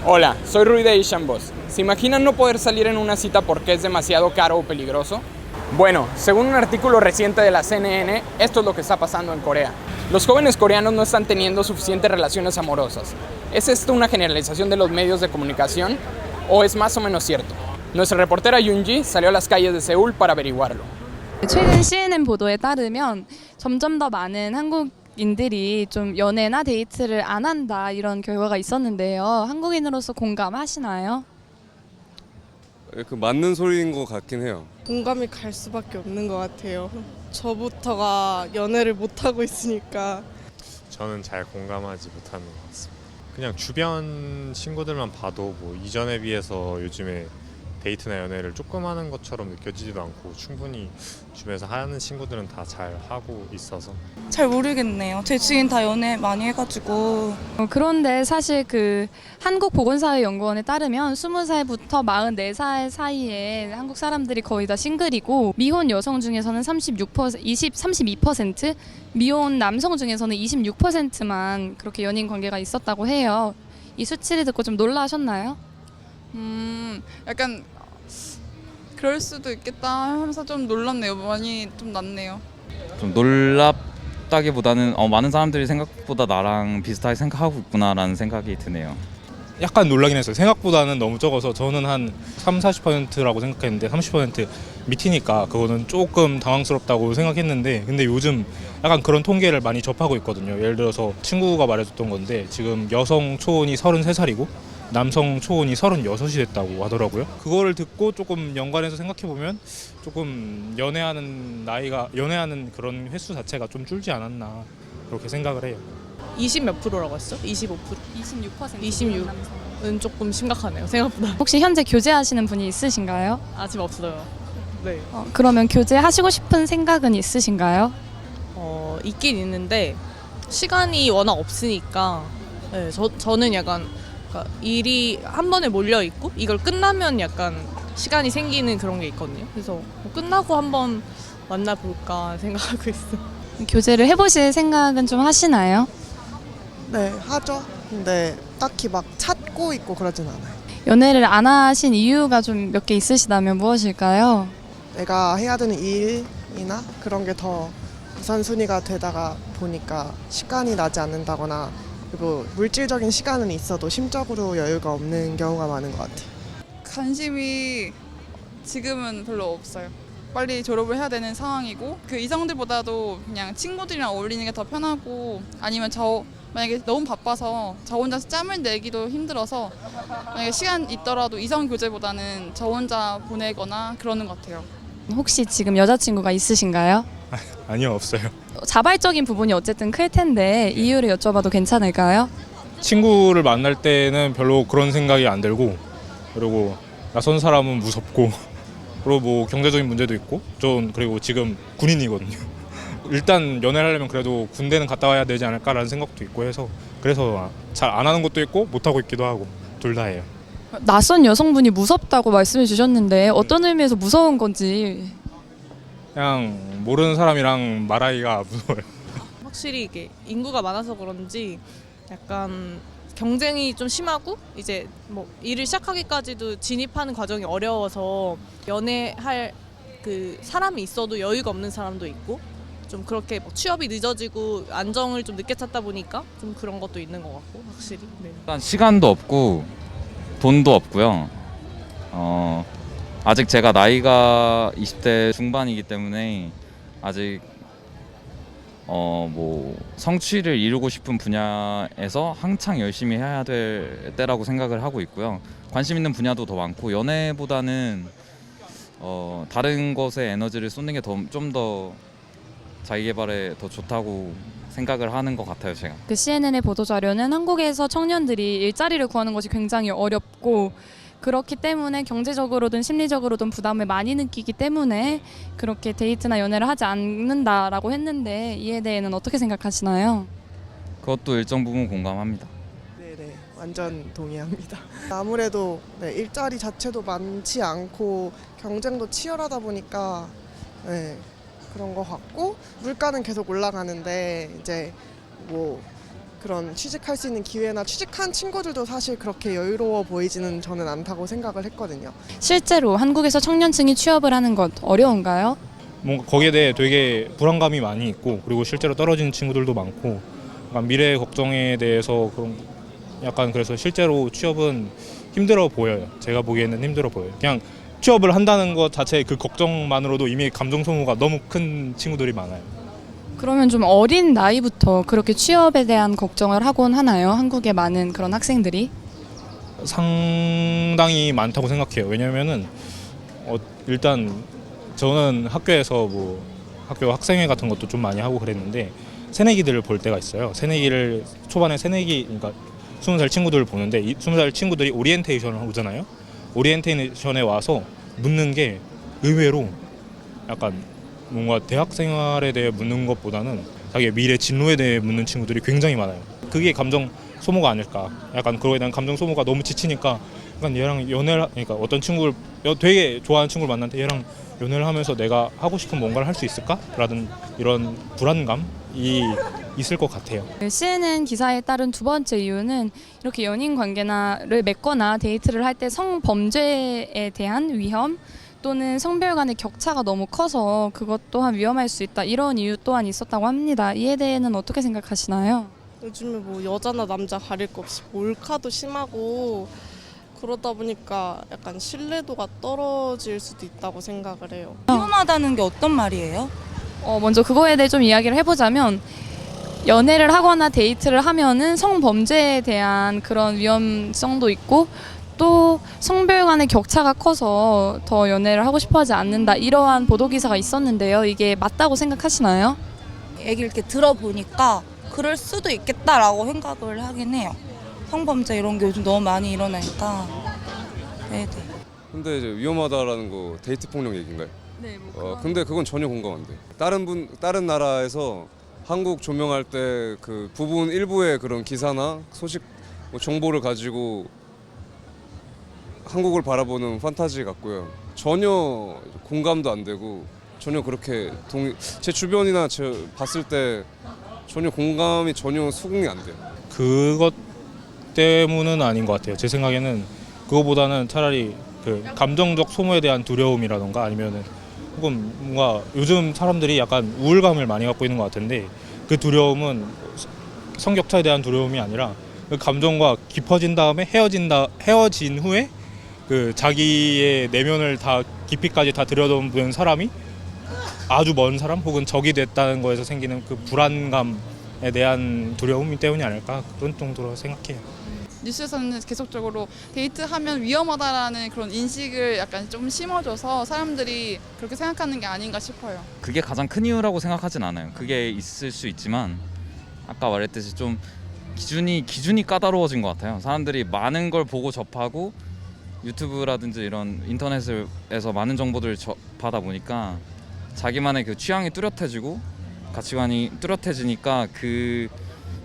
Hola, soy Rui de Ishambos. ¿Se imaginan no poder salir en una cita porque es demasiado caro o peligroso? Bueno, según un artículo reciente de la CNN, esto es lo que está pasando en Corea. Los jóvenes coreanos no están teniendo suficientes relaciones amorosas. ¿Es esto una generalización de los medios de comunicación o es más o menos cierto? Nuestra reportera Yoonji salió a las calles de Seúl para averiguarlo. 최근 CNN 보도에 따르면 점점 더 많은 한국인들이 좀 연애나 데이트를 안 한다 이런 결과가 있었는데요. 한국인으로서 공감하시나요? 그 맞는 소리인 것 같긴 해요. 공감이 갈 수밖에 없는 것 같아요. 저부터가 연애를 못하고 있으니까. 저는 잘 공감하지 못하는 것 같습니다. 그냥 주변 친구들만 봐도 뭐 이전에 비해서 요즘에 데이트나 연애를 조금 하는 것처럼 느껴지지도 않고 충분히 주변에서 하는 친구들은 다 잘 하고 있어서 잘 모르겠네요. 제 지인 다 연애 많이 해가지고. 그런데 사실 그 한국보건사회연구원에 따르면 20살부터 44살 사이에 한국 사람들이 거의 다 싱글이고 미혼 여성 중에서는 32%, 미혼 남성 중에서는 26%만 그렇게 연인 관계가 있었다고 해요. 이 수치를 듣고 좀 놀라셨나요? 약간 그럴 수도 있겠다 하면서 좀 놀랍네요. 많이 좀 낫네요. 좀 놀랍다기보다는 많은 사람들이 생각보다 나랑 비슷하게 생각하고 있구나라는 생각이 드네요. 약간 놀라긴 했어요. 생각보다는 너무 적어서 저는 한 30-40%라고 생각했는데 30% 밑이니까 그거는 조금 당황스럽다고 생각했는데 근데 요즘 약간 그런 통계를 많이 접하고 있거든요. 예를 들어서 친구가 말해줬던 건데 지금 여성 초혼이 33살이고 남성 초혼이 36이 됐다고 하더라고요. 그거를 듣고 조금 연관해서 생각해보면 조금 연애하는 그런 횟수 자체가 좀 줄지 않았나 그렇게 생각을 해요. 20 몇 프로라고 했어? 25%? 26%. 26은 조금 심각하네요. 생각보다. 혹시 현재 교제하시는 분이 있으신가요? 아직 없어요. 네. 그러면 교제하시고 싶은 생각은 있으신가요? 있긴 있는데 시간이 워낙 없으니까 네, 저는 약간 그러니까 일이 한 번에 몰려 있고 이걸 끝나면 약간 시간이 생기는 그런 게 있거든요. 그래서 뭐 끝나고 한번 만나볼까 생각하고 있어요. 교제를 해보실 생각은 좀 하시나요? 네, 하죠. 근데 딱히 막 찾고 있고 그러진 않아요. 연애를 안 하신 이유가 좀 몇 개 있으시다면 무엇일까요? 내가 해야 되는 일이나 그런 게 더 우선순위가 되다가 보니까 시간이 나지 않는다거나 그리고 물질적인 시간은 있어도 심적으로 여유가 없는 경우가 많은 것 같아요. 관심이 지금은 별로 없어요. 빨리 졸업을 해야 되는 상황이고 그 이성들보다도 그냥 친구들이랑 어울리는 게 더 편하고 아니면 만약에 너무 바빠서 저 혼자서 짬을 내기도 힘들어서 만약에 시간 있더라도 이성 교제보다는 저 혼자 보내거나 그러는 것 같아요. 혹시 지금 여자친구가 있으신가요? 아니요, 없어요. 자발적인 부분이 어쨌든 클 텐데 이유를 여쭤봐도 괜찮을까요? 친구를 만날 때는 별로 그런 생각이 안 들고 그리고 낯선 사람은 무섭고 그리고 뭐 경제적인 문제도 있고 그리고 지금 군인이거든요. 일단 연애를 하려면 그래도 군대는 갔다 와야 되지 않을까라는 생각도 있고 해서 그래서 잘 안 하는 것도 있고 못 하고 있기도 하고 둘 다 해요. 낯선 여성분이 무섭다고 말씀해 주셨는데 어떤 의미에서 무서운 건지. 그냥 모르는 사람이랑 말하기가 무서워요. 확실히 이게 인구가 많아서 그런지 약간 경쟁이 좀 심하고 이제 뭐 일을 시작하기까지도 진입하는 과정이 어려워서 연애할 그 사람이 있어도 여유가 없는 사람도 있고 좀 그렇게 뭐 취업이 늦어지고 안정을 좀 늦게 찾다 보니까 좀 그런 것도 있는 것 같고 확실히. 네. 일단 시간도 없고 돈도 없고요. 아직 제가 나이가 20대 중반이기 때문에 아직 뭐 성취를 이루고 싶은 분야에서 한창 열심히 해야 될 때라고 생각을 하고 있고요. 관심 있는 분야도 더 많고 연애보다는 다른 것에 에너지를 쏟는 게 좀 더 자기 개발에 더 좋다고 생각을 하는 것 같아요, 제가. 그 CNN의 보도 자료는 한국에서 청년들이 일자리를 구하는 것이 굉장히 어렵고 그렇기 때문에 경제적으로든 심리적으로든 부담을 많이 느끼기 때문에 그렇게 데이트나 연애를 하지 않는다라고 했는데 이에 대해는 어떻게 생각하시나요? 그것도 일정 부분 공감합니다. 네네, 완전 동의합니다. 아무래도 네, 일자리 자체도 많지 않고 경쟁도 치열하다 보니까 네, 그런 것 같고 물가는 계속 올라가는데 이제 뭐 그런 취직할 수 있는 기회나 취직한 친구들도 사실 그렇게 여유로워 보이지는 저는 않다고 생각을 했거든요. 실제로 한국에서 청년층이 취업을 하는 것 어려운가요? 뭔가 거기에 대해 되게 불안감이 많이 있고 그리고 실제로 떨어지는 친구들도 많고 약간 미래 걱정에 대해서 그런 약간 그래서 실제로 취업은 힘들어 보여요. 제가 보기에는 힘들어 보여요. 그냥 취업을 한다는 것 자체 그 걱정만으로도 이미 감정 소모가 너무 큰 친구들이 많아요. 그러면 좀 어린 나이부터 그렇게 취업에 대한 걱정을 하곤 하나요? 한국의 많은 그런 학생들이? 상당히 많다고 생각해요. 왜냐면은 일단 저는 학교에서 뭐 학교 학생회 같은 것도 좀 많이 하고 그랬는데 새내기들을 볼 때가 있어요. 새내기를 초반에 새내기 그러니까 20살 친구들을 보는데 20살 친구들이 오리엔테이션을 오잖아요. 오리엔테이션에 와서 묻는 게 의외로 약간 뭔가 대학 생활에 대해 묻는 것보다는 자기의 미래 진로에 대해 묻는 친구들이 굉장히 많아요. 그게 감정 소모가 아닐까. 약간 그거에 대한 감정 소모가 너무 지치니까 약간 얘랑 연애를 그러니까 어떤 친구를 되게 좋아하는 친구를 만났는데 얘랑 연애를 하면서 내가 하고 싶은 뭔가를 할 수 있을까? 라는 이런 불안감이 있을 것 같아요. CNN 기사에 따른 두 번째 이유는 이렇게 연인 관계를 맺거나 데이트를 할 때 성범죄에 대한 위험 또는 성별 간의 격차가 너무 커서 그것 또한 위험할 수 있다. 이런 이유 또한 있었다고 합니다. 이에 대해는 어떻게 생각하시나요? 요즘에 뭐 여자나 남자 가릴 거 없이 몰카도 심하고 그러다 보니까 약간 신뢰도가 떨어질 수도 있다고 생각을 해요. 위험하다는 게 어떤 말이에요? 먼저 그거에 대해 좀 이야기를 해보자면 연애를 하거나 데이트를 하면은 성범죄에 대한 그런 위험성도 있고 또 성별 간의 격차가 커서 더 연애를 하고 싶어 하지 않는다. 이러한 보도기사가 있었는데요. 이게 맞다고 생각하시나요? 얘기를 이렇게 들어보니까 그럴 수도 있겠다라고 생각을 하긴 해요. 성범죄 이런 게 요즘 너무 많이 일어나니까. 네네. 근데 이제 위험하다라는 거 데이트 폭력 얘기인가요? 네, 근데 그건 전혀 공감 안 돼요. 다른 나라에서 한국 조명할 때 그 부분 일부의 그런 기사나 소식 뭐 정보를 가지고 한국을 바라보는 판타지 같고요. 전혀 공감도 안 되고 전혀 그렇게 제 주변이나 봤을 때 전혀 공감이 전혀 수긍이 안 돼요. 그것 때문은 아닌 것 같아요. 제 생각에는 그거보다는 차라리 그 감정적 소모에 대한 두려움이라던가 아니면은 혹은 뭔가 요즘 사람들이 약간 우울감을 많이 갖고 있는 것 같은데 그 두려움은 성격차에 대한 두려움이 아니라 그 감정과 깊어진 다음에 헤어진 후에 그 자기의 내면을 다 깊이까지 다 들여다보는 사람이 아주 먼 사람 혹은 적이 됐다는 거에서 생기는 그 불안감에 대한 두려움 때문이 아닐까 그런 정도로 생각해요. 뉴스에서는 계속적으로 데이트하면 위험하다라는 그런 인식을 약간 좀 심어줘서 사람들이 그렇게 생각하는 게 아닌가 싶어요. 그게 가장 큰 이유라고 생각하진 않아요. 그게 있을 수 있지만 아까 말했듯이 좀 기준이 까다로워진 것 같아요. 사람들이 많은 걸 보고 접하고 유튜브라든지 이런 인터넷에서 많은 정보들을 접하다 보니까 자기만의 그 취향이 뚜렷해지고 가치관이 뚜렷해지니까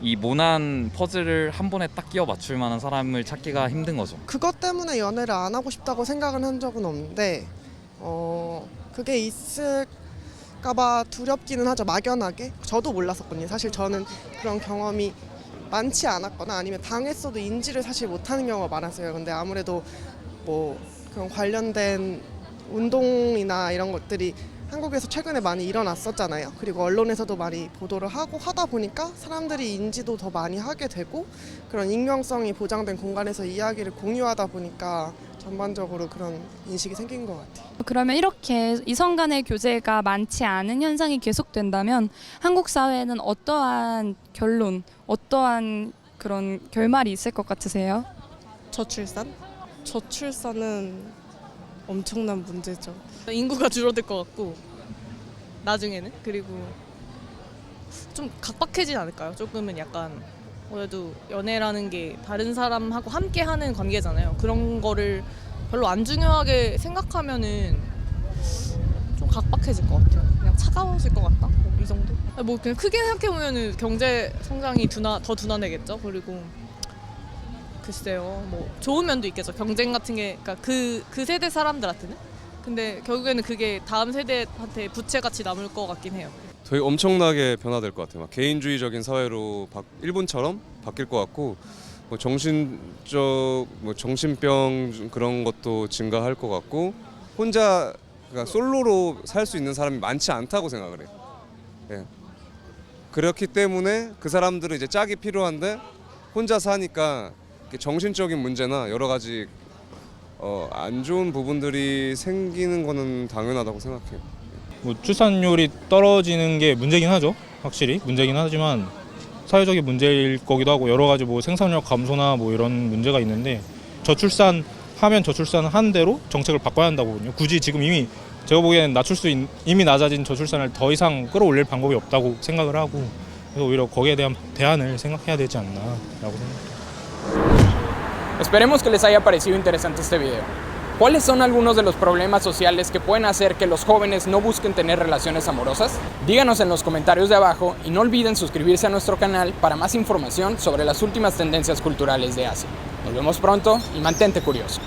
이 모난 퍼즐을 한 번에 딱 끼워 맞출 만한 사람을 찾기가 힘든 거죠. 그것 때문에 연애를 안 하고 싶다고 생각은 한 적은 없는데 그게 있을까봐 두렵기는 하죠. 막연하게. 저도 몰랐었거든요. 사실 저는 그런 경험이 많지 않았거나 아니면 당했어도 인지를 사실 못하는 경우가 많았어요. 근데 아무래도 뭐 그런 관련된 운동이나 이런 것들이 한국에서 최근에 많이 일어났었잖아요. 그리고 언론에서도 많이 보도를 하고 하다 보니까 사람들이 인지도 더 많이 하게 되고 그런 익명성이 보장된 공간에서 이야기를 공유하다 보니까 전반적으로 그런 인식이 생긴 것 같아요. 그러면 이렇게 이성 간의 교제가 많지 않은 현상이 계속된다면 한국 사회에는 어떠한 결론, 어떠한 그런 결말이 있을 것 같으세요? 저출산은 엄청난 문제죠. 인구가 줄어들 것 같고 나중에는 그리고 좀 각박해지지 않을까요? 조금은 약간 그래도 연애라는 게 다른 사람하고 함께하는 관계잖아요. 그런 거를 별로 안 중요하게 생각하면은 좀 각박해질 것 같아요. 그냥 차가워질 것 같다? 이 정도? 뭐 그냥 크게 생각해 보면은 경제 성장이 더 둔화되겠죠. 그리고 글쎄요, 뭐 좋은 면도 있겠죠. 경쟁 같은 게, 그러니까 그 세대 사람들한테는. 근데 결국에는 그게 다음 세대한테 부채같이 남을 것 같긴 해요. 되게 엄청나게 변화될 것 같아요. 막 개인주의적인 사회로 일본처럼 바뀔 것 같고 뭐 정신병 그런 것도 증가할 것 같고 혼자 그러니까 솔로로 살 수 있는 사람이 많지 않다고 생각을 해요. 예. 그렇기 때문에 그 사람들은 이제 짝이 필요한데 혼자 사니까 정신적인 문제나 여러 가지 안 좋은 부분들이 생기는 거는 당연하다고 생각해요. 뭐 출산율이 떨어지는 게 문제긴 하죠. 확실히 문제긴 하지만 사회적인 문제일 거기도 하고 여러 가지 뭐 생산력 감소나 뭐 이런 문제가 있는데 저출산하면 저출산한 대로 정책을 바꿔야 한다고 보거든요. 굳이 지금 이미 제가 보기에는 이미 낮아진 저출산을 더 이상 끌어올릴 방법이 없다고 생각을 하고 그래서 오히려 거기에 대한 대안을 생각해야 되지 않나라고 생각합니다. Esperemos que les haya parecido interesante este video. ¿Cuáles son algunos de los problemas sociales que pueden hacer que los jóvenes no busquen tener relaciones amorosas? Díganos en los comentarios de abajo y no olviden suscribirse a nuestro canal para más información sobre las últimas tendencias culturales de Asia. Nos vemos pronto y mantente curioso.